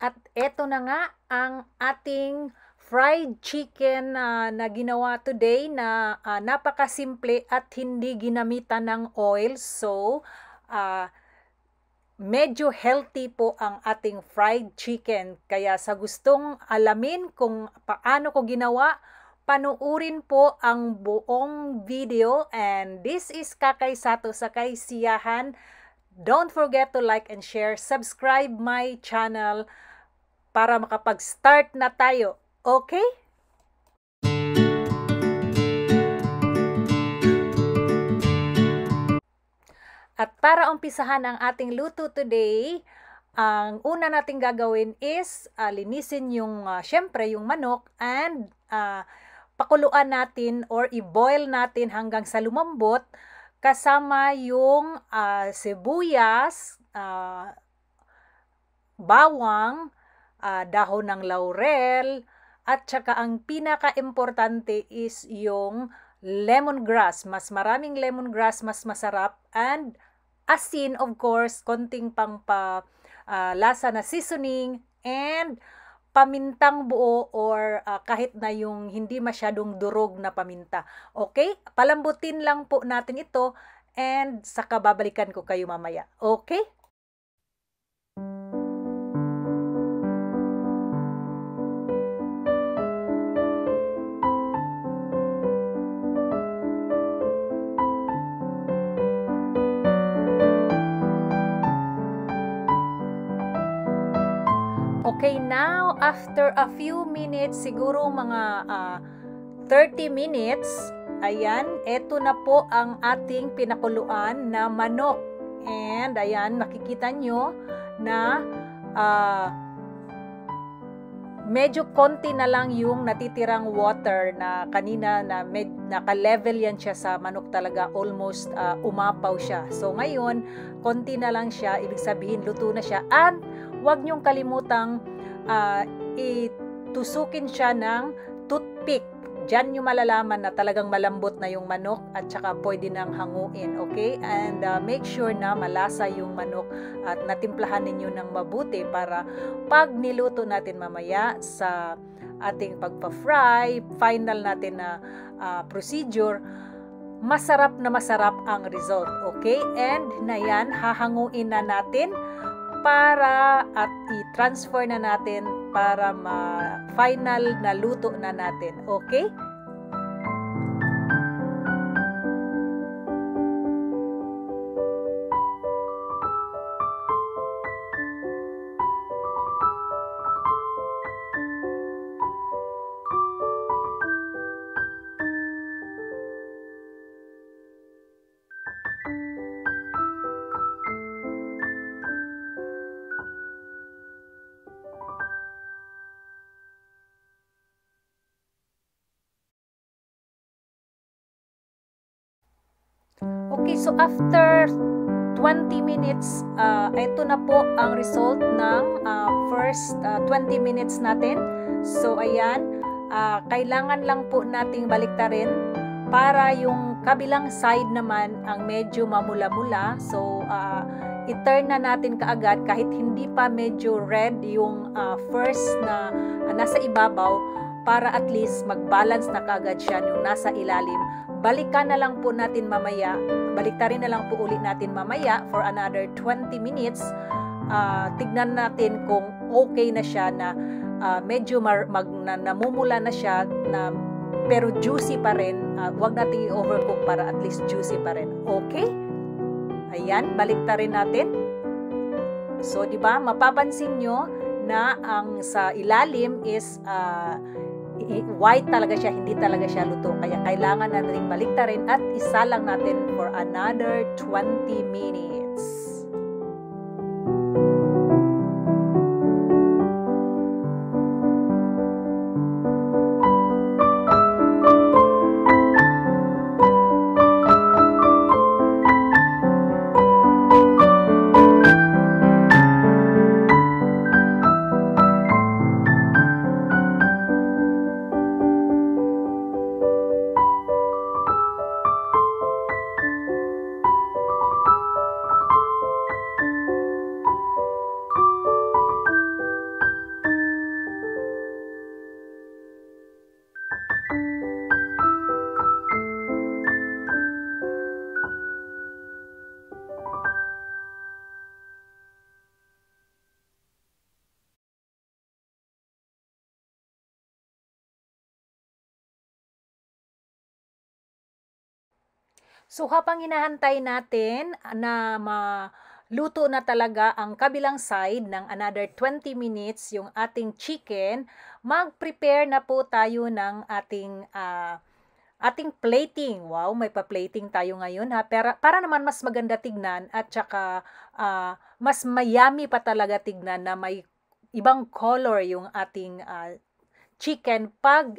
At eto na nga ang ating fried chicken na ginawa today na napakasimple at hindi ginamitan ng oil. So, medyo healthy po ang ating fried chicken. Kaya sa gustong alamin kung paano ko ginawa, panuurin po ang buong video. And this is Kakay Sato sa Kaisiyahan. Don't forget to like and share. Subscribe my channel para makapag-start na tayo. Okay? At para umpisahan ang ating luto today, ang una nating gagawin is linisin yung, syempre, yung manok and pakuluan natin or i-boil natin hanggang sa lumambot kasama yung sibuyas, bawang, dahon ng laurel, at saka ang pinaka-importante is yung lemongrass. Mas maraming lemongrass, mas masarap. And asin, of course, konting lasa na seasoning, and pamintang buo or kahit na yung hindi masyadong durog na paminta. Okay? Palambutin lang po natin ito and saka babalikan ko kayo mamaya. Okay? Okay, now, after a few minutes, siguro mga 30 minutes, ayan, eto na po ang ating pinakuluan na manok. And, ayan, makikita nyo na medyo konti na lang yung natitirang water na kanina na naka-level yan siya sa manok talaga, almost umapaw siya. So, ngayon, konti na lang siya, ibig sabihin, luto na siya. At huwag niyong kalimutang itusukin siya ng toothpick. Diyan nyo malalaman na talagang malambot na yung manok at saka pwede nang hanguin. Okay? And make sure na malasa yung manok at natimplahan ninyo ng mabuti para pag niluto natin mamaya sa ating pagpa-fry, final natin na procedure, masarap na masarap ang result. Okay? And na yan, hahanguin na natin para at i-transfer na natin para final na luto na natin. Okay? Okay, so after 20 minutes, ito na po ang result ng first 20 minutes natin. So, ayan, kailangan lang po nating baliktarin para yung kabilang side naman ang medyo mamula-mula. So, i-turn na natin kaagad kahit hindi pa medyo red yung first na nasa ibabaw para at least mag-balance na kaagad siya yung nasa ilalim. Balikan na lang po natin mamaya, baliktarin na lang po ulit natin mamaya for another 20 minutes. Tignan natin kung okay na siya na medyo namumula na siya na, pero juicy pa rin. Huwag natin i-overcook para at least juicy pa rin. Okay? Ayan, baliktarin natin. So, di ba, mapapansin nyo na ang sa ilalim is white talaga siya, hindi talaga siya luto. Kaya kailangan natin baliktarin at isa lang natin for another 20 minutes. So habang hinahantay natin na maluto na talaga ang kabilang side ng another 20 minutes yung ating chicken, mag-prepare na po tayo ng ating plating. Wow, may pa-plating tayo ngayon ha. Para naman mas maganda tignan at saka mas mayami pa talaga tignan na may ibang color yung ating chicken pag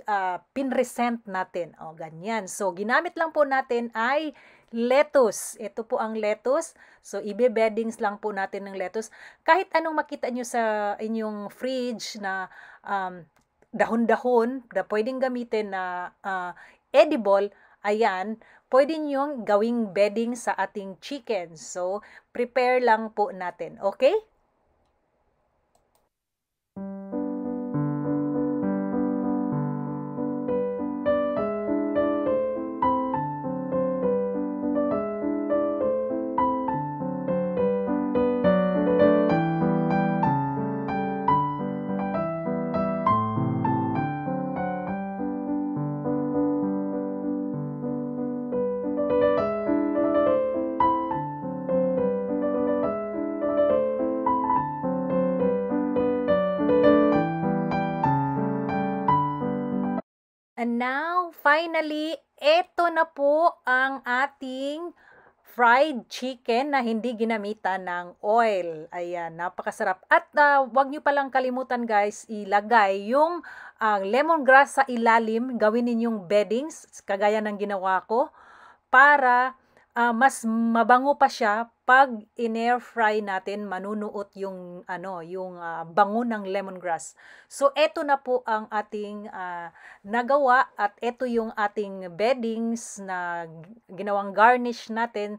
pinresent natin. O, ganyan. So, ginamit lang po natin ay lettuce. Ito po ang lettuce. So, ibe-beddings lang po natin ng lettuce. Kahit anong makita nyo sa inyong fridge na dahon-dahon na pwedeng gamitin na edible, ayan, pwede nyo gawing bedding sa ating chicken. So, prepare lang po natin. Okay? And now, finally, eto na po ang ating fried chicken na hindi ginamitan ng oil. Ayan, napakasarap. At wag nyo palang kalimutan guys, ilagay yung lemongrass sa ilalim. Gawin ninyong beddings, kagaya ng ginawa ko, para mas mabango pa siya pag in-air fry natin, manunuot yung bango ng lemongrass. So eto na po ang ating nagawa at eto yung ating beddings na ginawang garnish natin,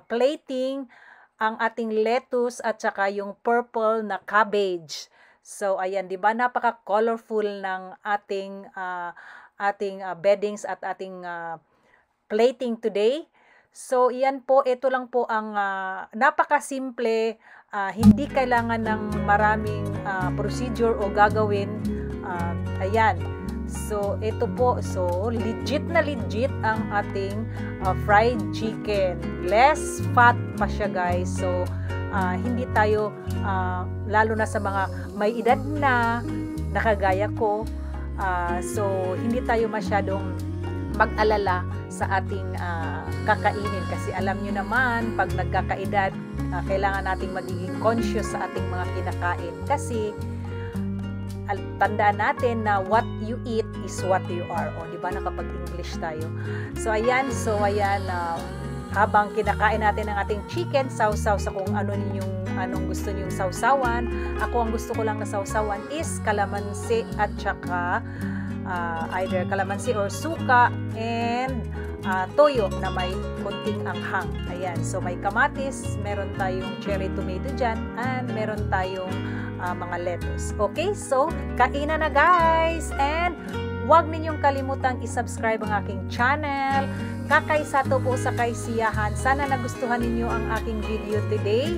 plating, ang ating lettuce at saka yung purple na cabbage. So ayan, 'di ba, napaka-colorful ng ating beddings at ating plating today. So, iyan po, ito lang po ang napakasimple, hindi kailangan ng maraming procedure o gagawin. Ayan. So, ito po, so legit na legit ang ating fried chicken. Less fat pa siya guys. So, hindi tayo, lalo na sa mga may edad na, nakagaya ko, so hindi tayo masyadong mag-alala sa ating kakainin kasi alam nyo naman pag nagkakaedad kailangan nating magiging conscious sa ating mga kinakain kasi tandaan natin na what you eat is what you are. O, di ba, nakapag-English tayo. So ayan, habang kinakain natin ang ating chicken, sausaw sa kung anong gusto niyong sausawan. Ako ang gusto ko lang na sausawan is kalamansi at saka either kalamansi or suka and toyo na may kunting anghang. Ayan. So, may kamatis, meron tayong cherry tomato dyan, and meron tayong mga lettuce. Okay? So, kainan na guys! And, huwag ninyong kalimutang isubscribe ang aking channel. Kakaysato po sa Kaysiyahan. Sana nagustuhan ninyo ang aking video today.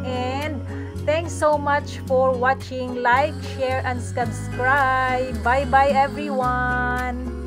And, thanks so much for watching. Like, share, and subscribe. Bye-bye everyone!